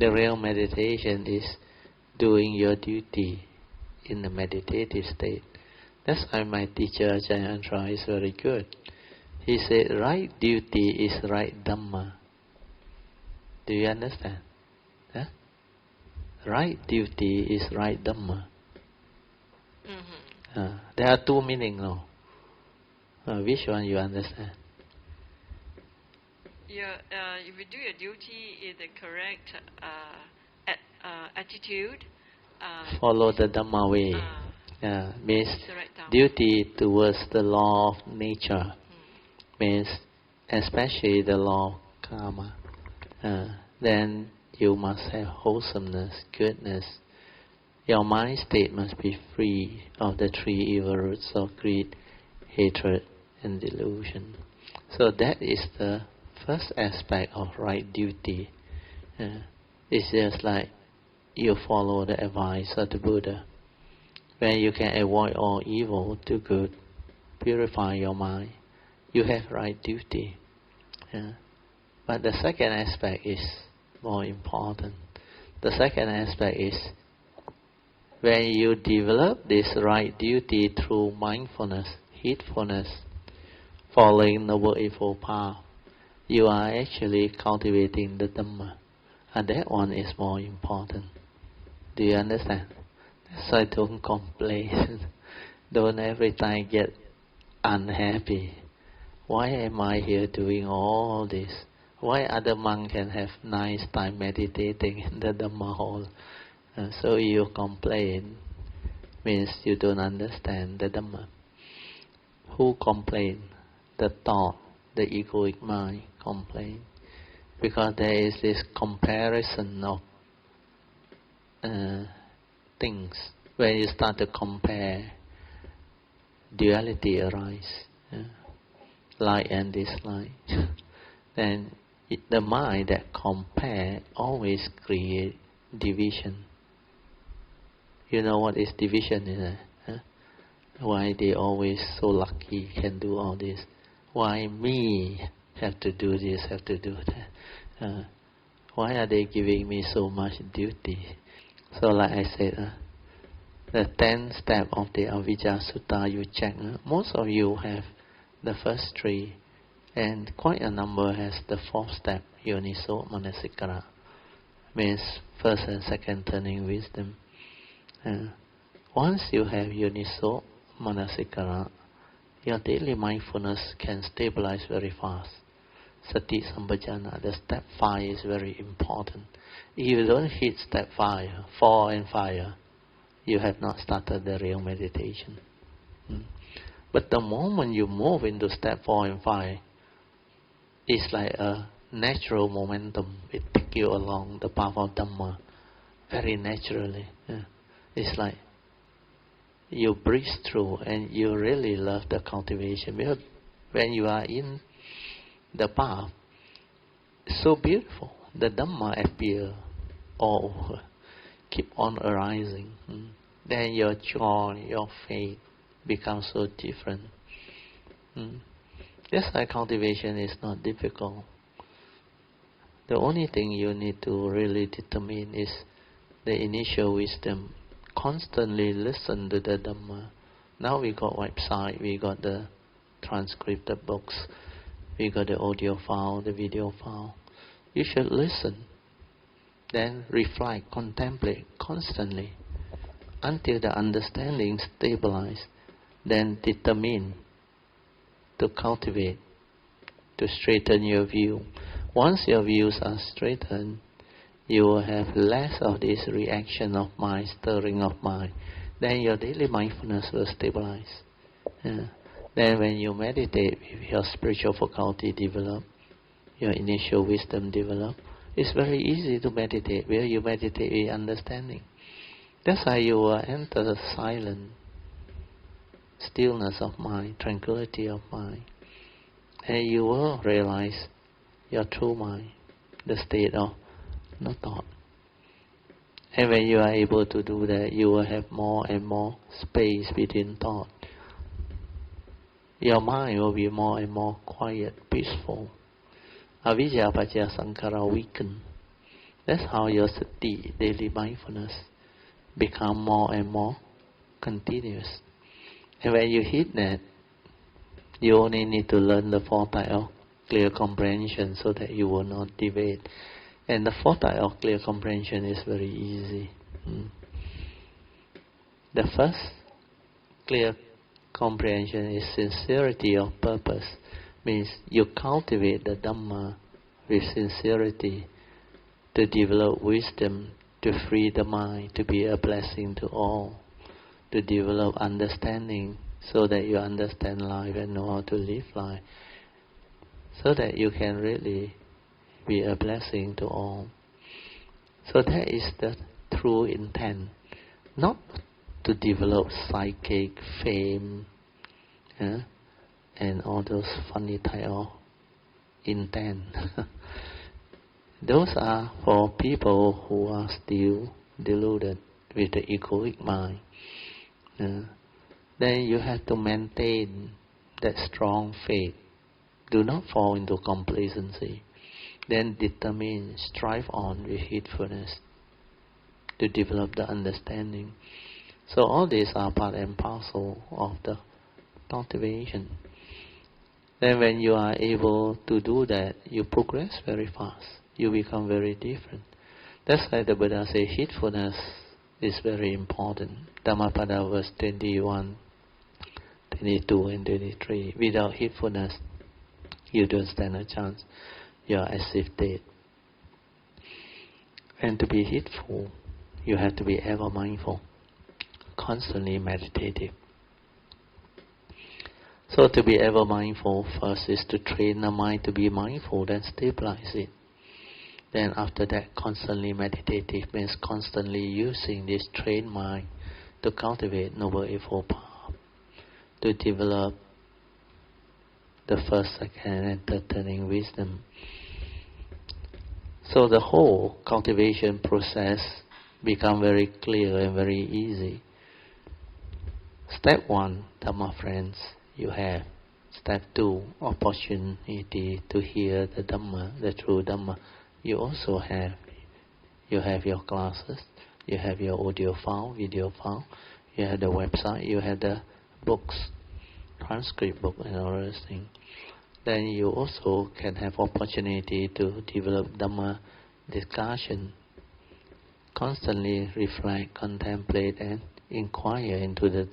The real meditation is doing your duty in the meditative state. That's why my teacher Jayantra is very good. He said, right duty is right Dhamma. Do you understand? Huh? Right duty is right Dhamma. There are two meanings now. Which one you understand? If you do your duty in the correct attitude, follow the Dhamma way. Means right duty towards the law of nature. Means especially the law of karma. Then you must have wholesomeness, goodness. Your mind state must be free of the three evil roots of greed, hatred, and delusion. So that is the first aspect of right duty. It's just like you follow the advice of the Buddha. When you can avoid all evil, do good, purify your mind, you have right duty. But the second aspect is more important. The second aspect is when you develop this right duty through mindfulness, heedfulness, following Noble Eightfold Path, you are actually cultivating the Dhamma. And that one is more important. Do you understand? So I don't complain. Don't every time get unhappy. Why am I here doing all this? Why other monks can have nice time meditating in the Dhamma hall? So you complain, means you don't understand the Dhamma. Who complain? The thought, the egoic mind complain. Because there is this comparison of things. When you start to compare, duality arises. Like and dislike. Then the mind that compare always create division. You know what is division, is it? Why they always so lucky can do all this? Why me have to do this, have to do that? Why are they giving me so much duty? So like I said, the 10th step of the Avijja Sutta, you check. Most of you have the first 3, and quite a number has the 4th step, Yoniso Manasikara. Means first and second turning wisdom. Once you have Yoniso Manasikara, your daily mindfulness can stabilize very fast. Sati Sampajana, the step 5 is very important. If you don't hit step 5, 4 and 5, you have not started the real meditation. But the moment you move into step 4 and 5, it's like a natural momentum. It takes you along the path of Dhamma very naturally. It's like you breeze through and you really love the cultivation. Because when you are in the path, it's so beautiful. The Dhamma appear all over, keep on arising. Then your joy, your faith becomes so different. That's why cultivation is not difficult. The only thing you need to really determine is the initial wisdom. Constantly listen to the Dhamma. Now we got website, we got the transcript, the books, we got the audio file, the video file. You should listen. Then reflect, contemplate constantly until the understanding stabilizes. Then determine to cultivate, to straighten your view. Once your views are straightened, you will have less of this reaction of mind, stirring of mind. Then your daily mindfulness will stabilize. Then when you meditate, your spiritual faculty develop, your initial wisdom develop. It's very easy to meditate, where you meditate with understanding. That's why you will enter the silent stillness of mind, tranquility of mind. And you will realize your true mind, the state of no thought. And when you are able to do that, you will have more and more space between thought. Your mind will be more and more quiet, peaceful. Avijja Paccaya Sankhara weaken. That's how your sati, daily mindfulness, become more and more continuous. And when you hit that, you only need to learn the four types of clear comprehension so that you will not deviate. And the four types of clear comprehension is very easy. The first clear comprehension is sincerity of purpose. Means you cultivate the Dhamma with sincerity to develop wisdom, to free the mind, to be a blessing to all, to develop understanding so that you understand life and know how to live life, so that you can really be a blessing to all. So that is the true intent, not to develop psychic fame, and all those funny type of intent. Those are for people who are still deluded with the egoic mind. Then you have to maintain that strong faith. Do not fall into complacency. Then determine, strive on with heedfulness to develop the understanding. So all these are part and parcel of the cultivation. Then when you are able to do that, you progress very fast. You become very different. That's why the Buddha says heedfulness is very important. Dhammapada verse 21, 22 and 23. Without heedfulness, you don't stand a chance. You are as if dead. And to be heedful, you have to be ever mindful, constantly meditative. So to be ever mindful, first is to train the mind to be mindful, then stabilize it. Then after that, constantly meditative means constantly using this trained mind to cultivate Noble Eightfold Path, to develop the first, second and third turning wisdom. So the whole cultivation process become very clear and very easy. Step 1, Dhamma friends, you have. Step 2, opportunity to hear the Dhamma, the true Dhamma. You also have. You have your classes, you have your audio file, video file, you have the website, you have the books, transcript book and all those things. Then you also can have opportunity to develop Dhamma discussion. Constantly reflect, contemplate and inquire into the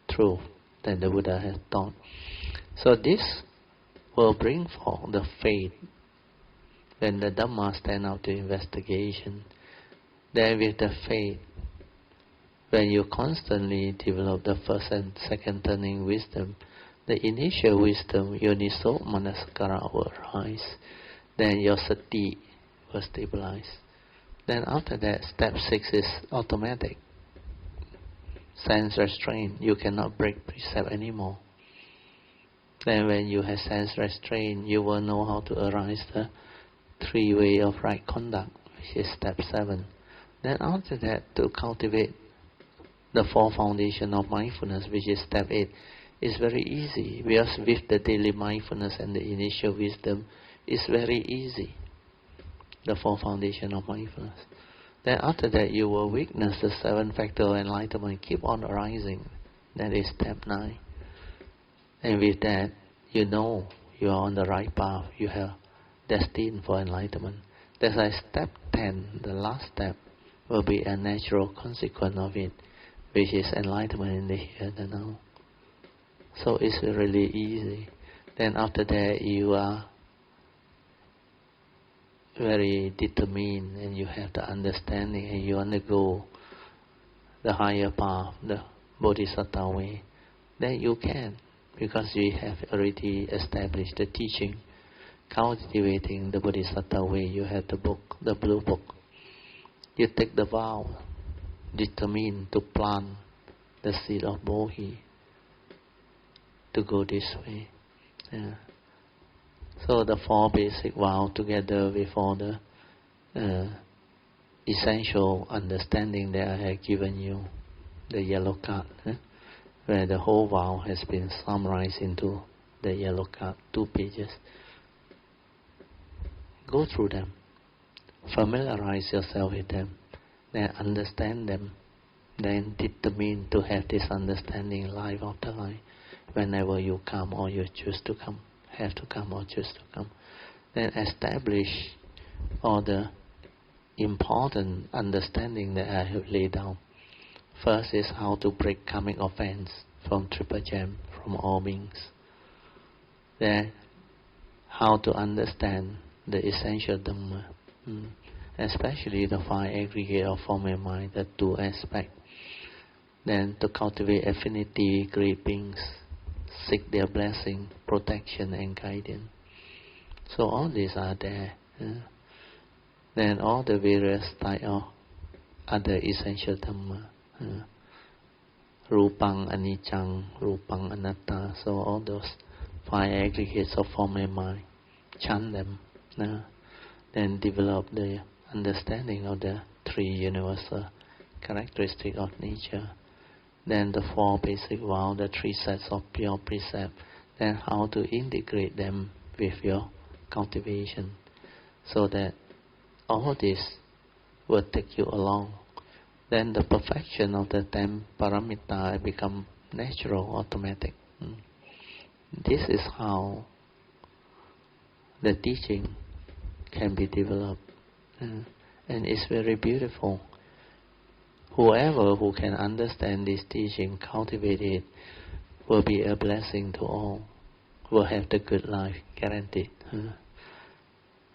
truth that the Buddha has taught. So this will bring forth the faith when the Dhamma stand out to investigation. Then with the faith, when you constantly develop the first and second turning wisdom, the initial wisdom, yoniso manasikara, will rise. Then your sati will stabilize. Then after that, step 6 is automatic. Sense restraint. You cannot break precept anymore. Then when you have sense restraint, you will know how to arise the 3 way of right conduct, which is step 7. Then after that, to cultivate the 4 foundation of mindfulness, which is step 8, is very easy. Because with the daily mindfulness and the initial wisdom, it's very easy. The 4 foundation of mindfulness. Then after that, you will witness the 7 factor of enlightenment keep on arising. That is step 9. And with that, you know you are on the right path. You have destined for enlightenment. That's why step 10, the last step, will be a natural consequence of it, which is enlightenment in the here and now. So it's really easy. Then after that, you are very determined and you have the understanding and you undergo the higher path, the Bodhisattva way. Then you can, because you have already established the teaching. Cultivating the Bodhisattva way, you have the book, the blue book. You take the vow, determined to plant the seed of Bodhi, to go this way. Yeah. So the 4 basic vows together with all the essential understanding that I have given you, the yellow card, where the whole vow has been summarized into the yellow card, 2 pages. Go through them. familiarize yourself with them, then understand them, then determine to have this understanding life after life. Whenever you come or you choose to come, have to come or choose to come, then establish all the important understanding that I have laid down. First is how to break karmic offense from triple gem, from all beings. Then how to understand the essential Dhamma, especially the five aggregate of form and mind, the two aspects. Then to cultivate affinity, great beings, seek their blessing, protection and guidance. So all these are there. Then all the various type of other essential Dhamma. Rupang, Anicang, Rupang, Anatta. So all those five aggregates of form and mind, chant them. Then develop the understanding of the three universal characteristics of nature. Then the four basic vows, the three sets of pure precept. Then how to integrate them with your cultivation, so that all this will take you along. Then the perfection of the 10 paramita become natural, automatic. This is how the teaching can be developed. And it's very beautiful. Whoever who can understand this teaching, cultivate it, will be a blessing to all, will have the good life, guaranteed.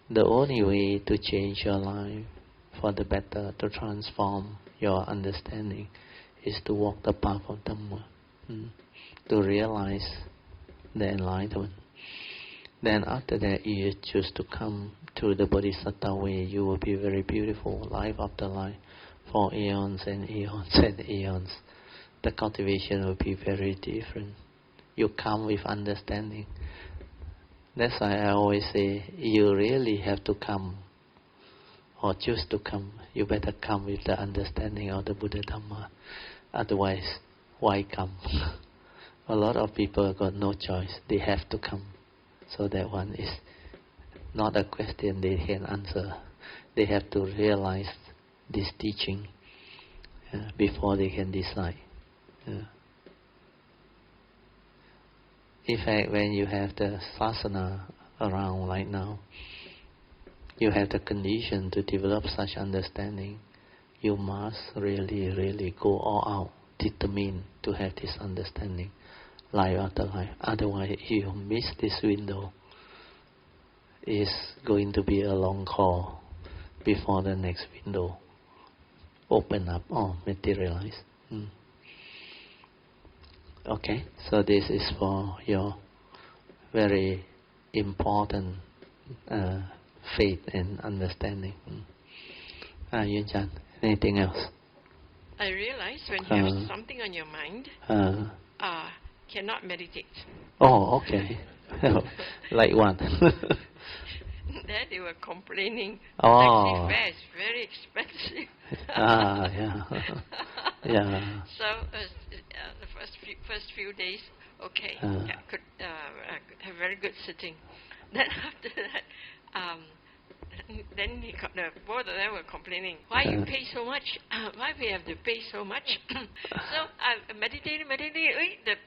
The only way to change your life for the better, to transform your understanding, is to walk the path of Dhamma, to realize the enlightenment. Then after that, you choose to come to the Bodhisattva way. You will be very beautiful, life after life, for eons and eons and eons. The cultivation will be very different. You come with understanding. That's why I always say, you really have to come, or choose to come. You better come with the understanding of the Buddha Dhamma. Otherwise, why come? A lot of people got no choice. They have to come. So that one is not a question they can answer. They have to realize this teaching before they can decide. In fact, when you have the sasana around right now, you have the condition to develop such understanding. You must really, really go all out, determined to have this understanding, life after life. Otherwise, you miss this window. It's going to be a long call before the next window open up or materialize. Okay, so this is for your very important faith and understanding. Yun Chan, anything else? I realize when you have something on your mind, cannot meditate. Oh, okay. Like what? Then they were complaining. Oh. Taxi fare is very expensive. Yeah. Yeah. So the first few days, okay, I could have very good sitting. Then after that, then both of them were complaining. Why you pay so much? Why we have to pay so much? So I meditating. Then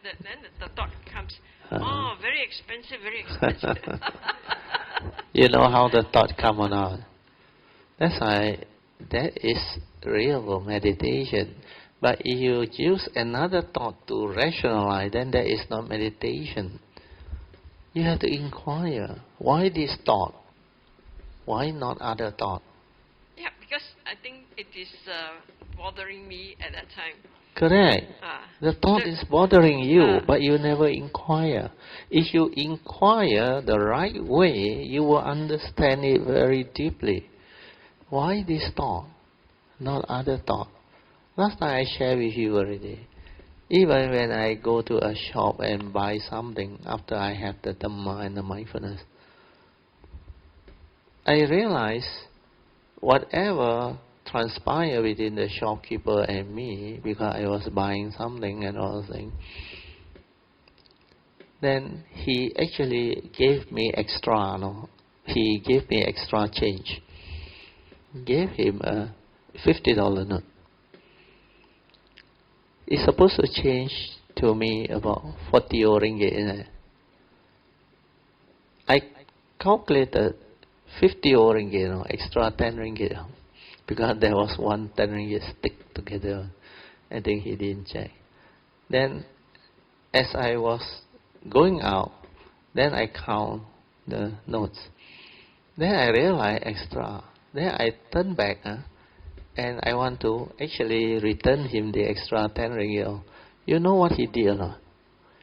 the thought comes. Oh, very expensive, very expensive. You know how the thought come or not? That's why that is real meditation. But if you use another thought to rationalize, then that is not meditation. You have to inquire, why this thought? Why not other thought? Yeah, because I think it is bothering me at that time. Correct. The thought is bothering you, but you never inquire. If you inquire the right way, you will understand it very deeply. Why this thought, not other thought? Last time I shared with you already. Even when I go to a shop and buy something after I have the Dhamma and the mindfulness, I realize whatever transpired within the shopkeeper and me, because I was buying something and all those things, then he actually gave me extra, he gave me extra change. gave him a $50 note. It's supposed to change to me about 40 ringgit. Isn't it? I calculated 50 ringgit, extra 10 ringgit, because there was one 10 ringgit stick together. I think he didn't check. Then, as I was going out, then I count the notes. Then I realized extra. Then I turn back, and I want to actually return him the extra 10 ringgit. You know what he did or not?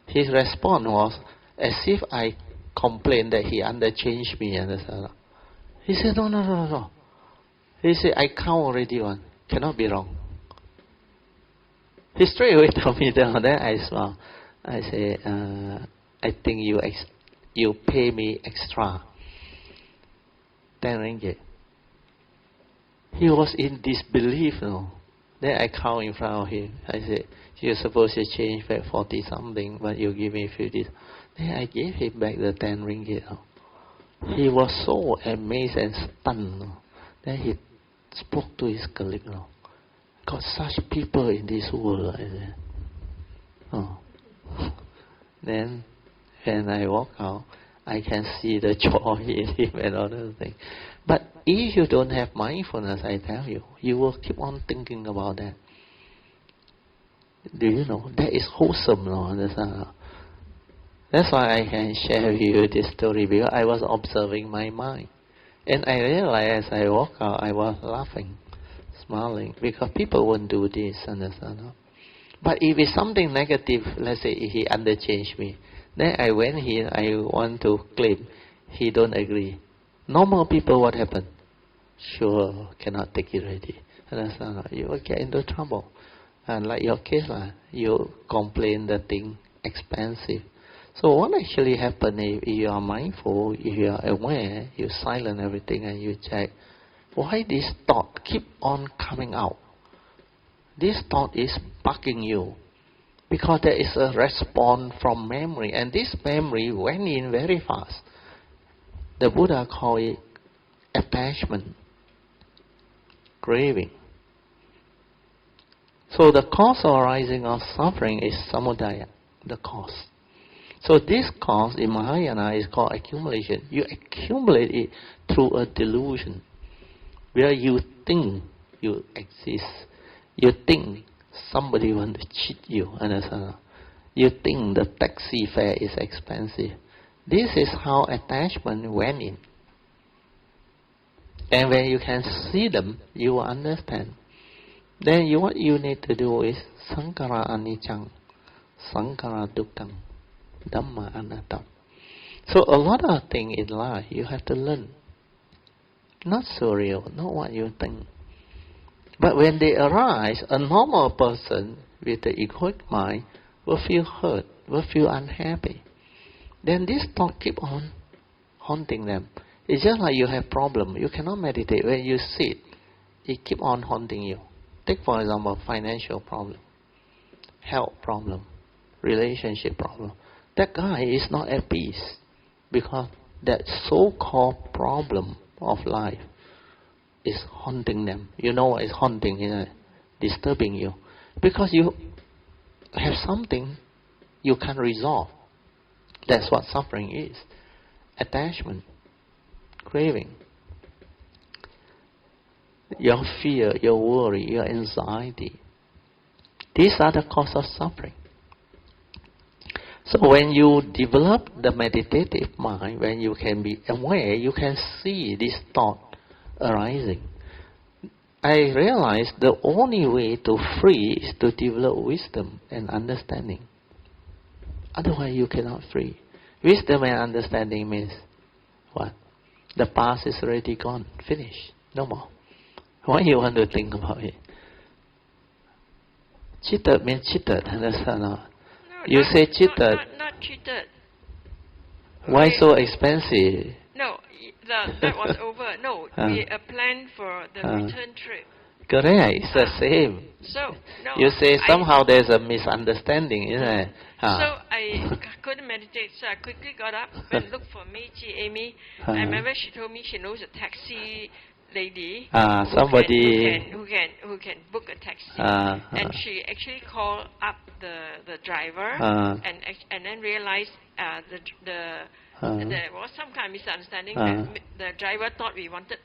His response was as if I complained that he underchanged me. Understand? He said, no. He said, I count already one. Cannot be wrong. He straight away told me that. Then I smiled. I say, I think you pay me extra 10 ringgit. He was in disbelief. Then I count in front of him. I said, you're supposed to change back 40 something, but you give me 50. Then I gave him back the 10 ringgit. He was so amazed and stunned. Then he spoke to his colleague. Got such people in this world. Then when I walk out, I can see the joy in him and other things. But if you don't have mindfulness, I tell you, you will keep on thinking about that. Do you know? That is wholesome. That's why I can share with you this story, because I was observing my mind. And I realized as I walk out, I was laughing, smiling, because people won't do this, understand? But if it's something negative, let's say he underchanged me, then I went here, I want to claim, he don't agree. Normal people, what happen? Sure, cannot take it already. Understand? You will get into trouble. And like your case, you complain the thing expensive. So what actually happen if you are mindful, if you are aware, you silence everything and you check, why this thought keep on coming out? This thought is bugging you. Because there is a response from memory, and this memory went in very fast. The Buddha called it attachment, craving. So the cause of arising of suffering is samudaya, the cause. So this cause in Mahayana is called accumulation. You accumulate it through a delusion, where you think you exist. You think somebody want to cheat you, understand? You think the taxi fare is expensive. This is how attachment went in. And when you can see them, you will understand. Then what you need to do is Sankara Anicang, Sankara Dukkang, Dhamma Anatta. So a lot of things in life you have to learn. Not so real, not what you think. But when they arise, a normal person with the egoic mind will feel hurt, will feel unhappy. Then this thought keep on haunting them. It's just like you have problem. You cannot meditate. When you sit, it keep on haunting you. Take for example, financial problem, health problem, relationship problem. That guy is not at peace because that so-called problem of life is haunting them. You know what is haunting, disturbing you. Because you have something you can't resolve. That's what suffering is. Attachment, craving. Your fear, your worry, your anxiety. These are the cause of suffering. So when you develop the meditative mind, when you can be aware, you can see this thought arising. I realized the only way to free is to develop wisdom and understanding. Otherwise you cannot free. Wisdom and understanding means what? The past is already gone, finished, no more. Why you want to think about it? Cheated means cheated, understand? No, you say cheated. Not cheated. Why so expensive? No, that was over. No, we planned for the return trip. Correct, it's the same. So, no, you say somehow there's a misunderstanding, isn't it? So I couldn't meditate, so I quickly got up and looked for Meiji Amy. I remember she told me she knows a taxi lady somebody who can book a taxi, and she actually called up the driver and then realized there was some kind of misunderstanding. The driver thought we wanted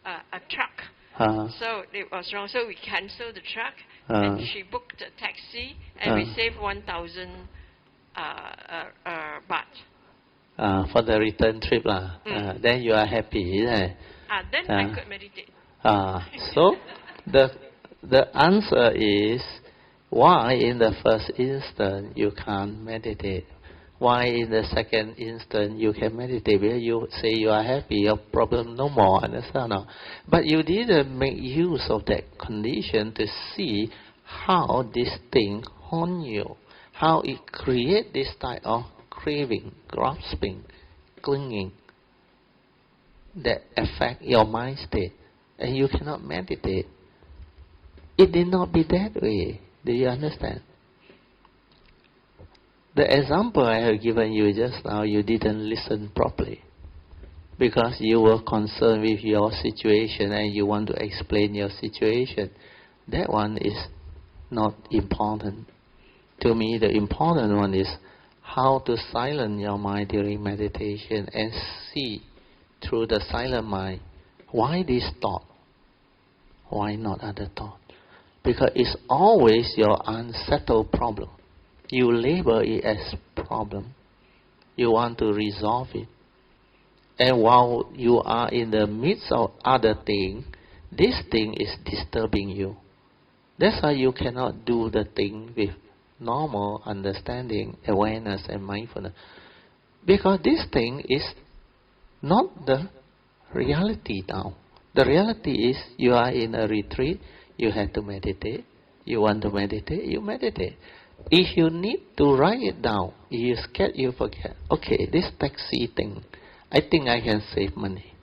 a truck, so it was wrong. So we cancelled the truck, and she booked a taxi, and we saved 1,000 baht. For the return trip lah. Then you are happy, isn't it? Then I could meditate. So the answer is why in the first instant you can't meditate. Why in the second instant you can meditate? Where you say you are happy, your problem no more, understand? No? But you didn't make use of that condition to see how this thing haunt you, how it creates this type of craving, grasping, clinging that affect your mind state, and you cannot meditate. It did not be that way. Do you understand? The example I have given you just now, you didn't listen properly because you were concerned with your situation and you want to explain your situation. That one is not important. To me, the important one is how to silence your mind during meditation and see through the silent mind, why this thought? Why not other thought? Because it's always your unsettled problem. You label it as problem. You want to resolve it. And while you are in the midst of other thing, this thing is disturbing you. That's why you cannot do the thing with normal understanding, awareness and mindfulness. Because this thing is not the reality now. The reality is you are in a retreat, you have to meditate. You want to meditate, you meditate. If you need to write it down, if you're scared, you forget. Okay, this taxi thing, I think I can save money.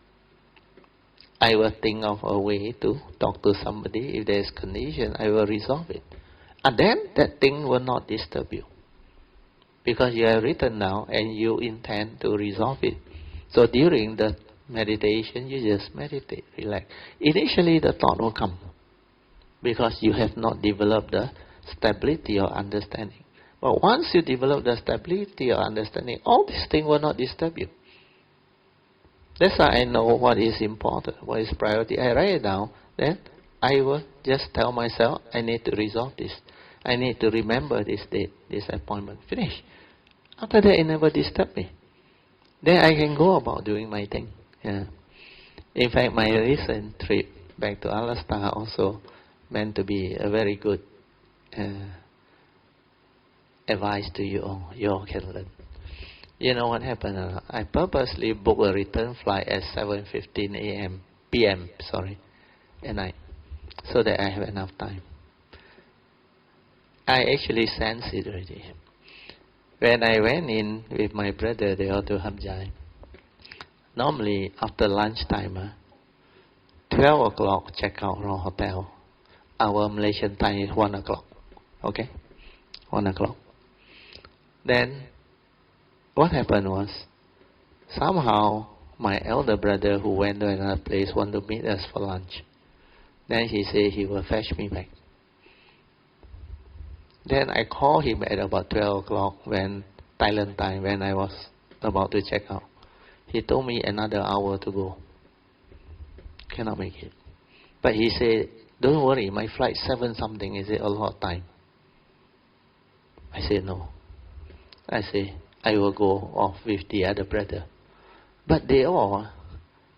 I will think of a way to talk to somebody. If there is condition, I will resolve it. And then that thing will not disturb you. Because you have written down and you intend to resolve it. So during the meditation, you just meditate, relax. Initially the thought will come. Because you have not developed the stability or understanding. But once you develop the stability or understanding, all these things will not disturb you. That's why I know what is important, what is priority. I write it down, then I will just tell myself, I need to resolve this. I need to remember this date, this appointment. Finish. After that, it never disturb me. Then I can go about doing my thing. Yeah. In fact, my recent trip back to Alaska also meant to be a very good advice to you all. You all can learn. You know what happened? I purposely booked a return flight at 7:15 p.m. At night, so that I have enough time. I actually sensed it already. When I went in with my brother, they ought to Hamjai. Normally, after lunchtime, 12 o'clock check out from hotel. Our Malaysian time is 1 o'clock. Okay? 1 o'clock. Then, what happened was, somehow, my elder brother who went to another place wanted to meet us for lunch. Then he said he will fetch me back. Then I called him at about 12 o'clock when Thailand time, when I was about to check out. He told me another hour to go. Cannot make it. But he said, don't worry, my flight 7 something, is it a lot of time? I said no. I said, I will go off with the other brother. But they all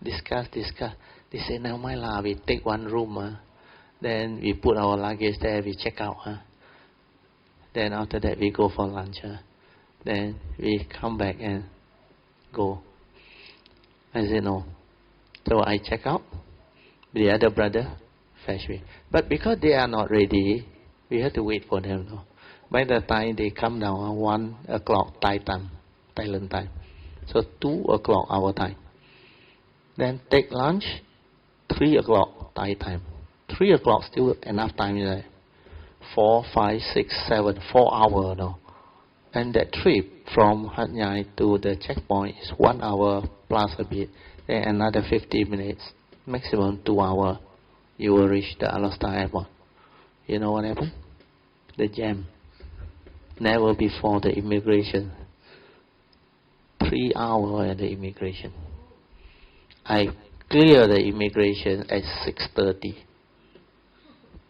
discuss. They say, now my la, we take one room. Then we put our luggage there, we check out. Then after that we go for lunch. Then we come back and go. I said no. So I check out. The other brother fetch me. But because they are not ready, we have to wait for them. No? By the time they come down, 1 o'clock Thailand time. So 2 o'clock our time. Then take lunch, 3 o'clock Thai time. 3 o'clock still enough time there. 4, 5, 6, 7, 4 hours. No? And that trip from Hat Yai to the checkpoint is 1 hour plus a bit. Then another 50 minutes maximum 2 hours, you will reach the Alasta airport. You know what happened? The jam. Never before the immigration. 3 hours at the immigration. I clear the immigration at 6:30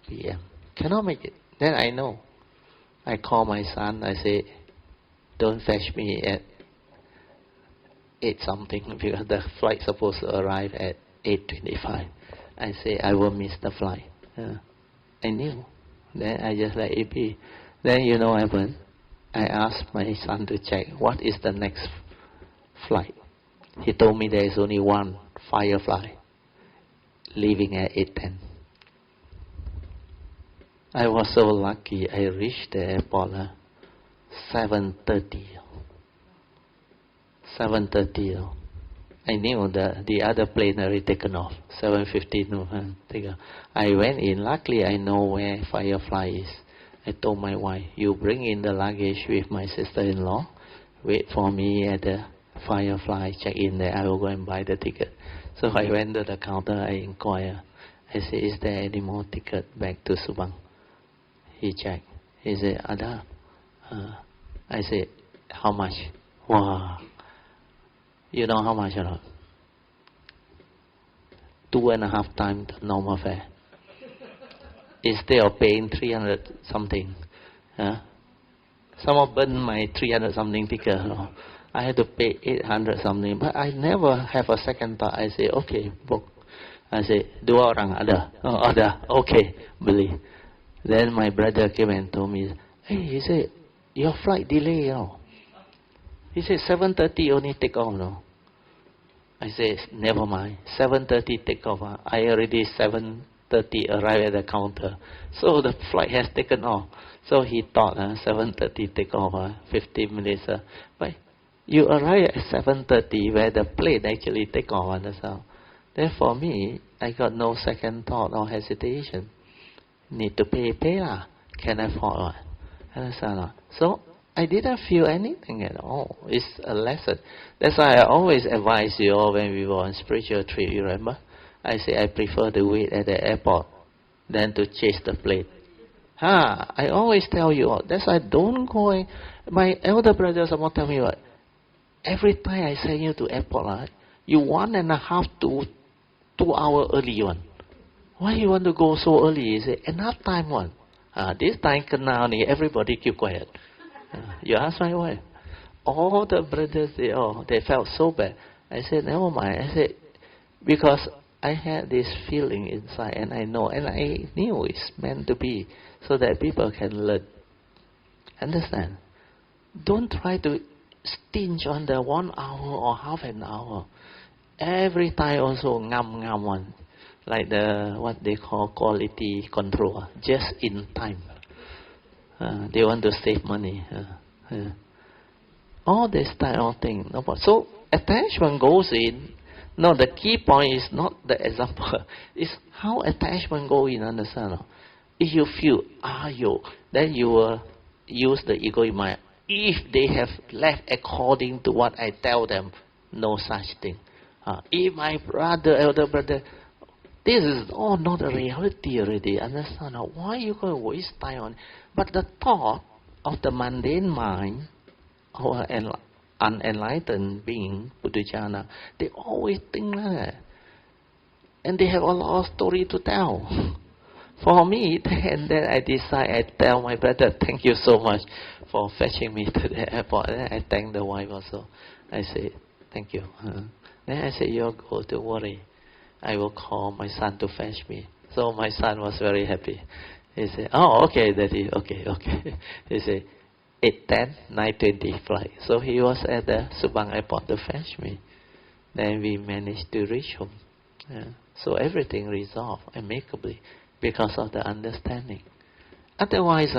p.m. Cannot make it. Then I know. I call my son. I say, don't fetch me at 8 something because the flight supposed to arrive at 8:25. I say I will miss the flight. I knew. Then I just let it be. Then you know what happened? I asked my son to check what is the next flight. He told me there is only one Firefly leaving at 8:10. I was so lucky. I reached the airport 7:30. 7:30. I knew the other plane already taken off. 7:15. I went in. Luckily, I know where Firefly is. I told my wife, you bring in the luggage with my sister-in-law. Wait for me at the Firefly. Check in there. I will go and buy the ticket. So I went to the counter. I inquired. I said, is there any more ticket back to Subang? He checked. He said, Ada. I said, how much? Wow. You know how much or not? 2.5 times the normal fare. Instead of paying 300 something. Someone burned my 300 something ticket. I had to pay 800 something. But I never have a second thought. I say, okay, book. I say, dua orang ada. Oh, ada. Okay, beli. Then my brother came and told me, hey, he said, your flight delay. He said, 7:30 only take off. I said, never mind. 7:30 take off. I already 7:30 arrived at the counter. So the flight has taken off. So he thought 7:30 take off, 15 minutes. But you arrive at 7:30 where the plane actually take off. Understand? Then for me, I got no second thought or hesitation. Need to pay lah. Can afford. Understand? So I didn't feel anything at all. It's a lesson. That's why I always advise you all when we were on spiritual trip, you remember? I say I prefer to wait at the airport than to chase the plane. I always tell you all. That's why don't go. My elder brother someone tell me what? Every time I send you to airport, you 1.5 to 2 hours early one. Why you want to go so early? He say, enough time one. This time everybody keep quiet. You ask my wife. All the brothers, they felt so bad. I said, never mind. I said, because I had this feeling inside and I know, and I knew it's meant to be so that people can learn. Understand? Don't try to stinge on the 1 hour or half an hour. Every time also ngam one. Like what they call quality control. Just in time. They want to save money. All this type of thing. So attachment goes in. No, the key point is not the example. It's how attachment goes in, understand? If you feel, then you will use the ego in mind. If they have left according to what I tell them, no such thing. If my elder brother, this is all not a reality already, understand? Why are you going to waste time on it? But the thought of the mundane mind, or unenlightened being, Buddhajana, they always think like that. And they have a lot of story to tell. For me, then I decide, I tell my brother, thank you so much for fetching me to the airport. Then I thank the wife also. I say, thank you. Then I say, you go, don't worry. I will call my son to fetch me. So my son was very happy. He said, oh, okay, Daddy, okay. He said, 8:10, 9:20 flight. So he was at the Subang airport to fetch me. Then we managed to reach home. So everything resolved amicably because of the understanding. Otherwise,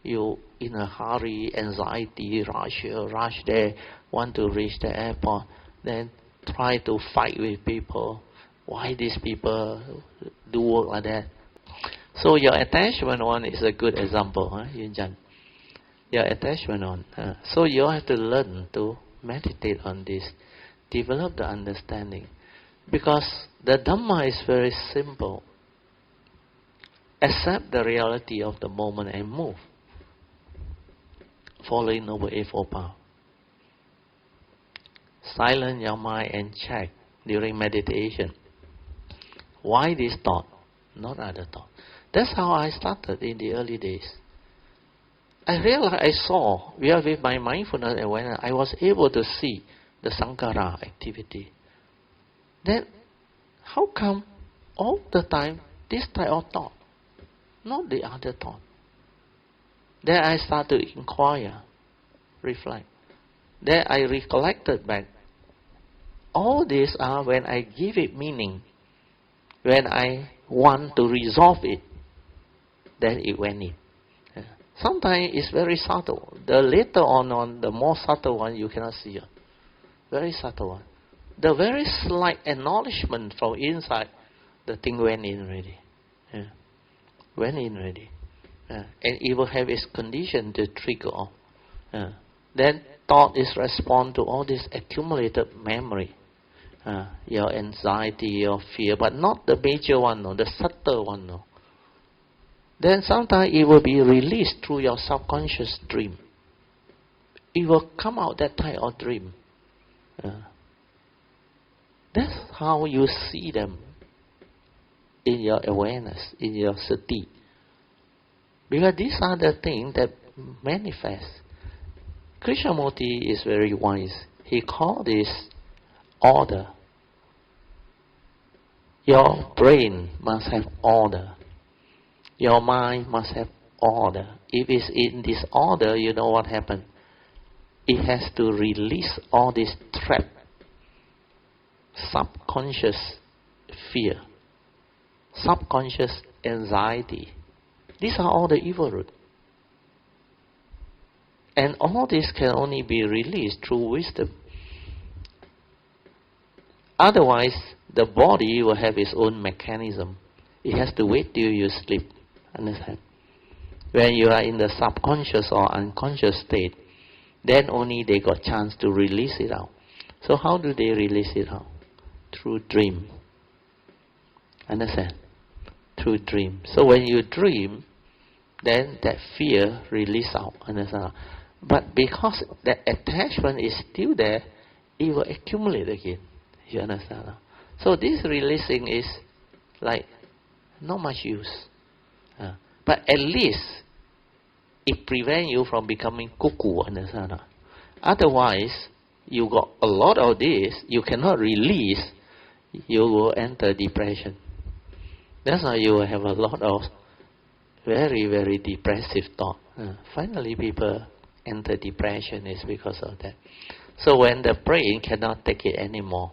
you in a hurry, anxiety, rush here, rush there, want to reach the airport, then try to fight with people. Why these people do work like that? So your attachment one is a good example, Yunjan. Your attachment on. So you have to learn to meditate on this, develop the understanding. Because the Dhamma is very simple. Accept the reality of the moment and move, following Noble Eightfold Path. Silence your mind and check during meditation. Why this thought, not other thought? That's how I started in the early days. I realized, I saw, with my mindfulness awareness, I was able to see the Sankara activity. Then, how come all the time this type of thought, not the other thought? Then I started to inquire, reflect. Then I recollected back. All these are when I give it meaning, when I want to resolve it, then it went in. Sometimes it's very subtle. The later on, the more subtle one you cannot see it. Very subtle one. The very slight acknowledgement from inside, the thing went in already. Went in already. And it will have its condition to trigger off. Then thought is respond to all this accumulated memory. Your anxiety, your fear, but not the major one, no, the subtle one. No. Then sometimes it will be released through your subconscious dream. It will come out that type of dream. That's how you see them in your awareness, in your sati. Because these are the things that manifest. Krishnamurti is very wise. He called this order. Your brain must have order. Your mind must have order. If it's in disorder, you know what happened? It has to release all this trap, subconscious fear, subconscious anxiety. These are all the evil root. And all this can only be released through wisdom. Otherwise, the body will have its own mechanism. It has to wait till you sleep. Understand? When you are in the subconscious or unconscious state, then only they got chance to release it out. So how do they release it out? Through dream. Understand? Through dream. So when you dream, then that fear release out. Understand? But because that attachment is still there, it will accumulate again. You understand? So this releasing is like not much use. But at least it prevents you from becoming cuckoo. Understand? Otherwise, you got a lot of this, you cannot release, you will enter depression. That's why you will have a lot of very, very depressive thought. Finally, people enter depression is because of that. So when the brain cannot take it anymore,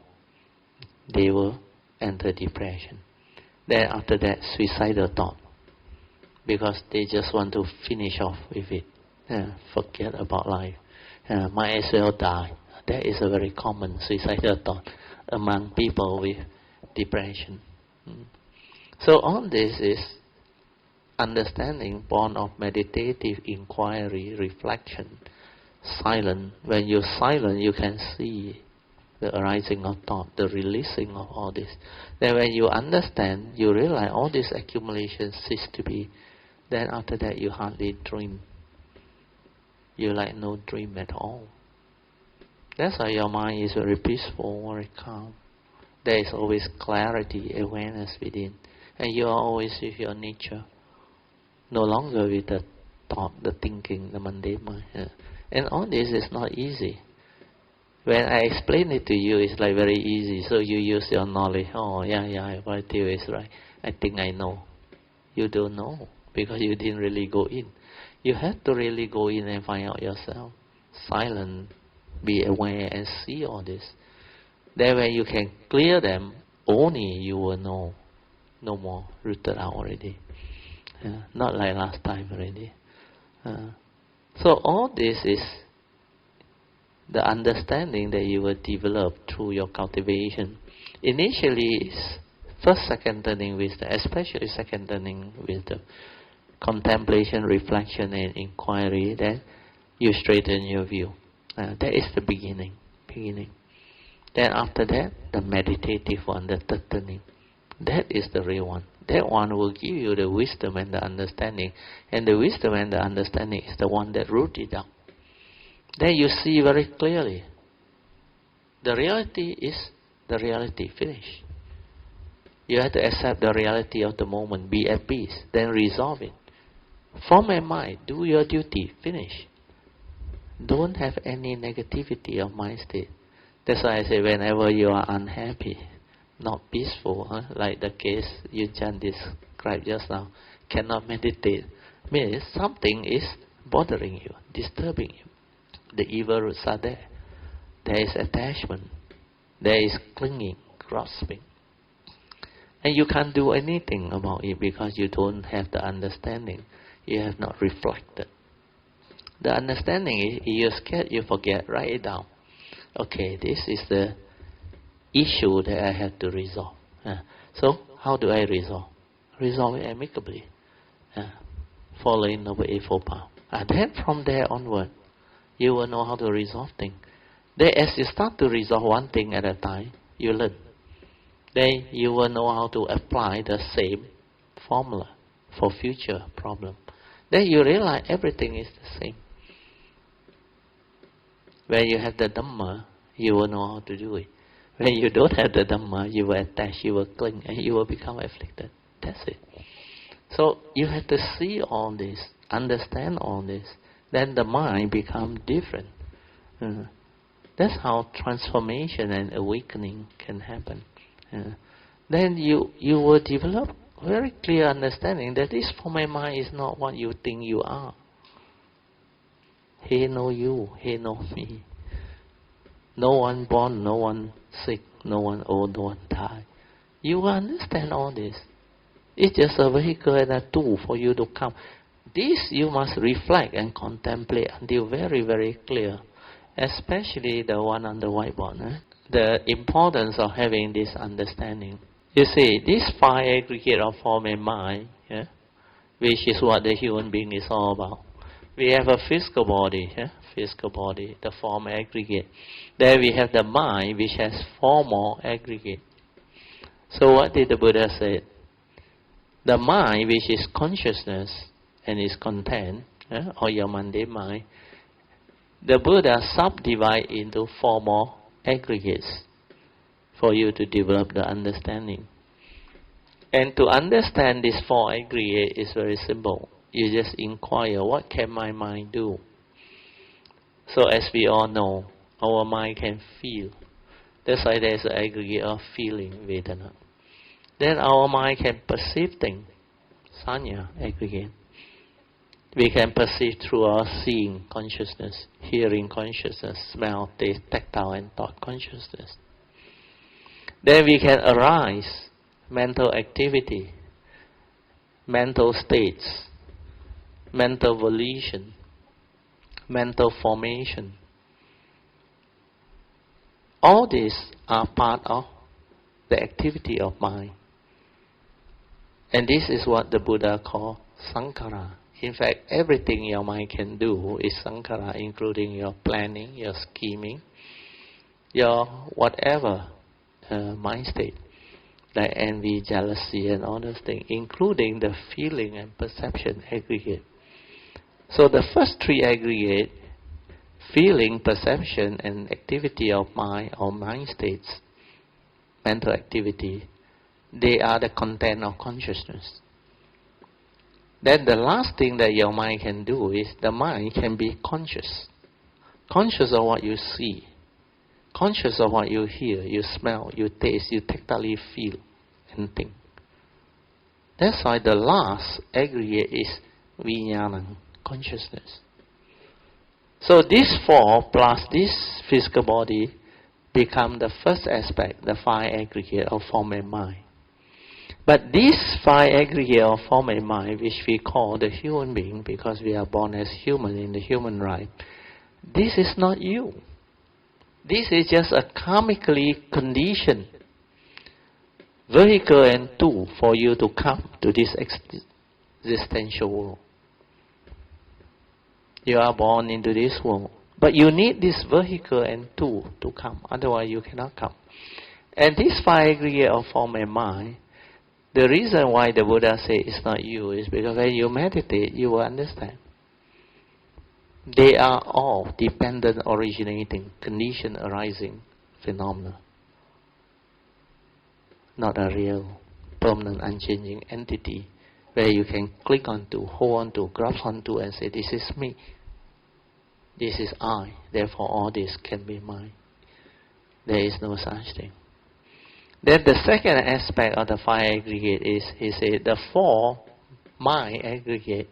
they will enter depression. Then after that, suicidal thought. Because they just want to finish off with it. Forget about life. Might as well die. That is a very common suicidal thought among people with depression. So all this is understanding born of meditative inquiry, reflection, silent. When you're silent, you can see the arising of thought, the releasing of all this. Then when you understand, you realize all this accumulation cease to be. Then after that, you hardly dream. You like no dream at all. That's why your mind is very peaceful, very calm. There is always clarity, awareness within. And you are always with your nature. No longer with the thought, the thinking, the mundane mind. And all this is not easy. When I explain it to you, it's like very easy. So you use your knowledge. Oh, yeah, what I tell is right. I think I know. You don't know because you didn't really go in. You have to really go in and find out yourself. Silent, be aware and see all this. Then when you can clear them, only you will know. No more, rooted out already. Not like last time already. So all this is the understanding that you will develop through your cultivation. Initially, it's first, second turning wisdom, especially second turning wisdom. Contemplation, reflection and inquiry, then you straighten your view. That is the beginning. Then after that, the meditative one, the third turning. That is the real one. That one will give you the wisdom and the understanding. And the wisdom and the understanding is the one that roots it out. Then you see very clearly. The reality is the reality. Finish. You have to accept the reality of the moment. Be at peace. Then resolve it. Form a mind. Do your duty. Finish. Don't have any negativity of mind state. That's why I say whenever you are unhappy, not peaceful, like the case you just described just now, cannot meditate, means something is bothering you, disturbing you. The evil roots are there. There is attachment. There is clinging, grasping. And you can't do anything about it because you don't have the understanding. You have not reflected. The understanding is, you're scared, you forget, write it down. Okay, this is the issue that I have to resolve. So, how do I resolve? Resolve it amicably. Following Noble Eightfold Path. Then from there onward, you will know how to resolve things. Then as you start to resolve one thing at a time, you learn. Then you will know how to apply the same formula for future problem. Then you realize everything is the same. When you have the Dhamma, you will know how to do it. When you don't have the Dhamma, you will attach, you will cling, and you will become afflicted. That's it. So you have to see all this, understand all this. Then the mind becomes different. That's how transformation and awakening can happen. Then you will develop very clear understanding that this form of mind is not what you think you are. He know you, he know me. No one born, no one sick, no one old, no one die. You will understand all this. It's just a vehicle and a tool for you to come. This you must reflect and contemplate until very, very clear. Especially the one on the whiteboard. The importance of having this understanding. You see, this five aggregate of form and mind, which is what the human being is all about. We have a physical body, physical body, the form aggregate. Then we have the mind, which has four more aggregate. So what did the Buddha say? The mind, which is consciousness and is content, or your mundane mind, the Buddha subdivide into four more aggregates for you to develop the understanding. And to understand these four aggregates is very simple. You just inquire, what can my mind do? So as we all know, our mind can feel. That's why there's an aggregate of feeling, Vedana. Then our mind can perceive things, Sanya aggregate. We can perceive through our seeing consciousness, hearing consciousness, smell, taste, tactile and thought consciousness. Then we can arise mental activity, mental states, mental volition, mental formation. All these are part of the activity of mind. And this is what the Buddha called sankhara. In fact, everything your mind can do is sankhara, including your planning, your scheming, your whatever mind state, like envy, jealousy and all those things, including the feeling and perception aggregate. So the first three aggregate, feeling, perception and activity of mind or mind states, mental activity, they are the content of consciousness. Then the last thing that your mind can do is the mind can be conscious. Conscious of what you see. Conscious of what you hear, you smell, you taste, you tactily feel and think. That's why the last aggregate is vijnana, consciousness. So these four plus this physical body become the first aspect, the five aggregate of form and mind. But this five aggregate of form and mind, which we call the human being, because we are born as human in the human right, this is not you. This is just a karmically conditioned vehicle and tool for you to come to this existential world. You are born into this world. But you need this vehicle and tool to come, otherwise you cannot come. And this five aggregate of form and mind, the reason why the Buddha say it's not you is because when you meditate, you will understand. They are all dependent, originating, condition arising phenomena. Not a real, permanent, unchanging entity where you can click onto, hold onto, grasp onto and say, this is me. This is I. Therefore all this can be mine. There is no such thing. Then the second aspect of the five aggregate is, he said, the four mind aggregate.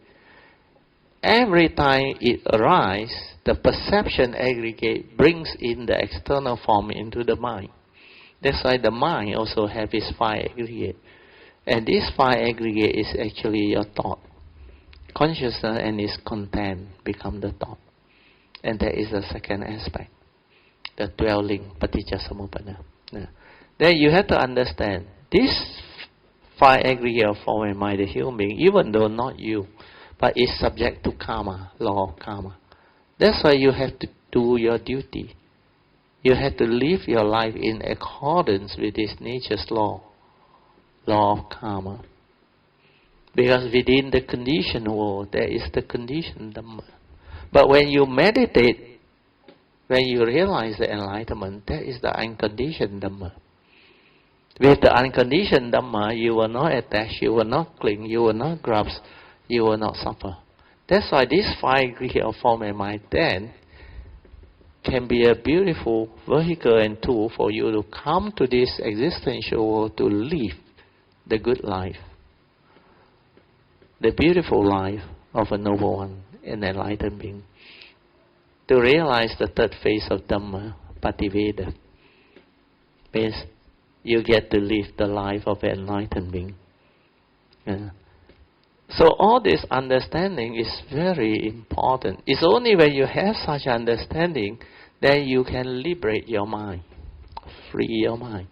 Every time it arises, the perception aggregate brings in the external form into the mind. That's why the mind also has its five aggregate. And this five aggregate is actually your thought. Consciousness and its content become the thought. And that is the second aspect. The dwelling, paticca-samuppada. Then you have to understand, this five aggregate of form and mind, the human being, even though not you, but is subject to karma, law of karma. That's why you have to do your duty. You have to live your life in accordance with this nature's law of karma. Because within the conditioned world, there is the conditioned Dhamma. But when you meditate, when you realize the enlightenment, that is the unconditioned Dhamma. With the unconditioned Dhamma, you will not attach, you will not cling, you will not grasp, you will not suffer. That's why this five aggregate of form and mind then can be a beautiful vehicle and tool for you to come to this existential world to live the good life, the beautiful life of a noble one, an enlightened being. To realize the third phase of Dhamma, Pativeda, means you get to live the life of an enlightened being. Yeah. So all this understanding is very important. It's only when you have such understanding that you can liberate your mind, free your mind.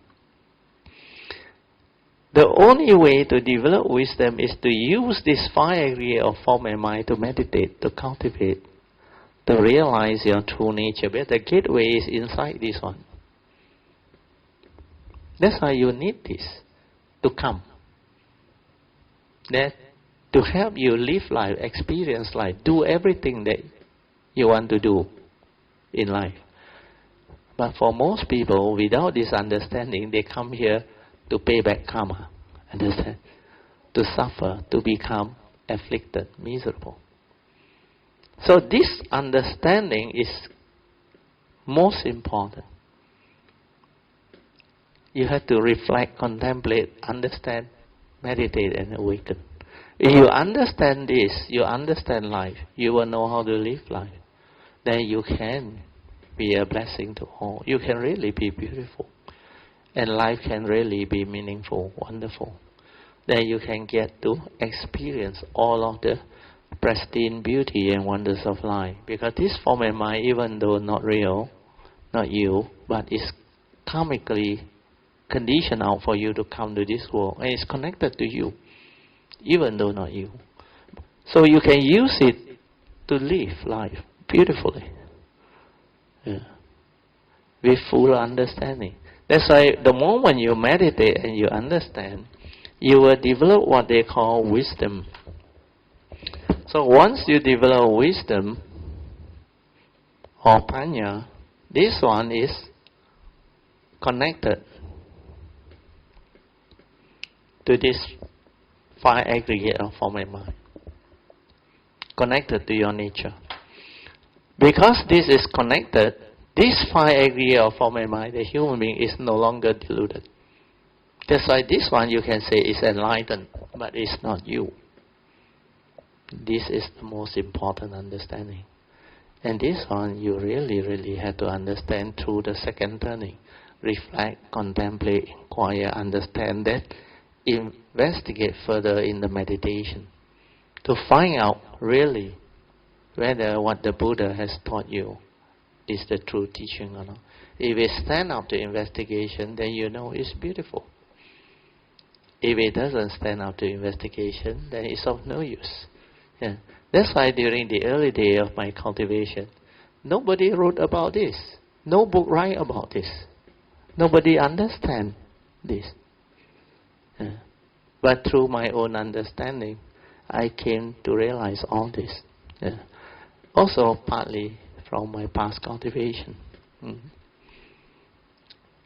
The only way to develop wisdom is to use this five aggregate of form and mind to meditate, to cultivate, to realize your true nature. But the gateway is inside this one. That's why you need this to come. That to help you live life, experience life, do everything that you want to do in life. But for most people, without this understanding, they come here to pay back karma. Understand? To suffer, to become afflicted, miserable. So this understanding is most important. You have to reflect, contemplate, understand, meditate and awaken. If you understand this, you understand life, you will know how to live life. Then you can be a blessing to all. You can really be beautiful. And life can really be meaningful, wonderful. Then you can get to experience all of the pristine beauty and wonders of life. Because this form and mind, even though not real, not you, but is karmically conditioned out for you to come to this world. And it's connected to you, even though not you. So you can use it to live life beautifully. Yeah. With full understanding. That's why the moment you meditate and you understand, you will develop what they call wisdom. So once you develop wisdom or panya, this one is connected to this five aggregate of form and mind. Connected to your nature. Because this is connected, this five aggregate of form and mind, the human being is no longer deluded. That's why this one you can say is enlightened, but it's not you. This is the most important understanding. And this one you really, really have to understand through the second turning. Reflect, contemplate, inquire, understand that, investigate further in the meditation. To find out really whether what the Buddha has taught you is the true teaching or not. If it stands up to investigation, then you know it's beautiful. If it doesn't stand up to investigation, then it's of no use. Yeah. That's why during the early day of my cultivation, Nobody wrote about this. No book write about this. Nobody understand this. But through my own understanding, I came to realize all this. Also partly from my past cultivation.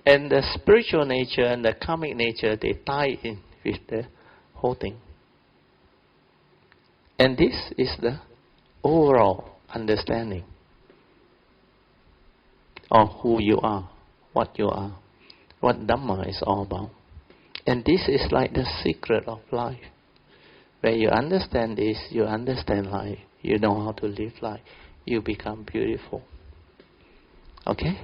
And the spiritual nature and the karmic nature, they tie in with the whole thing. And this is the overall understanding of who you are, what Dhamma is all about. And this is like the secret of life. When you understand this, you understand life. You know how to live life. You become beautiful. Okay?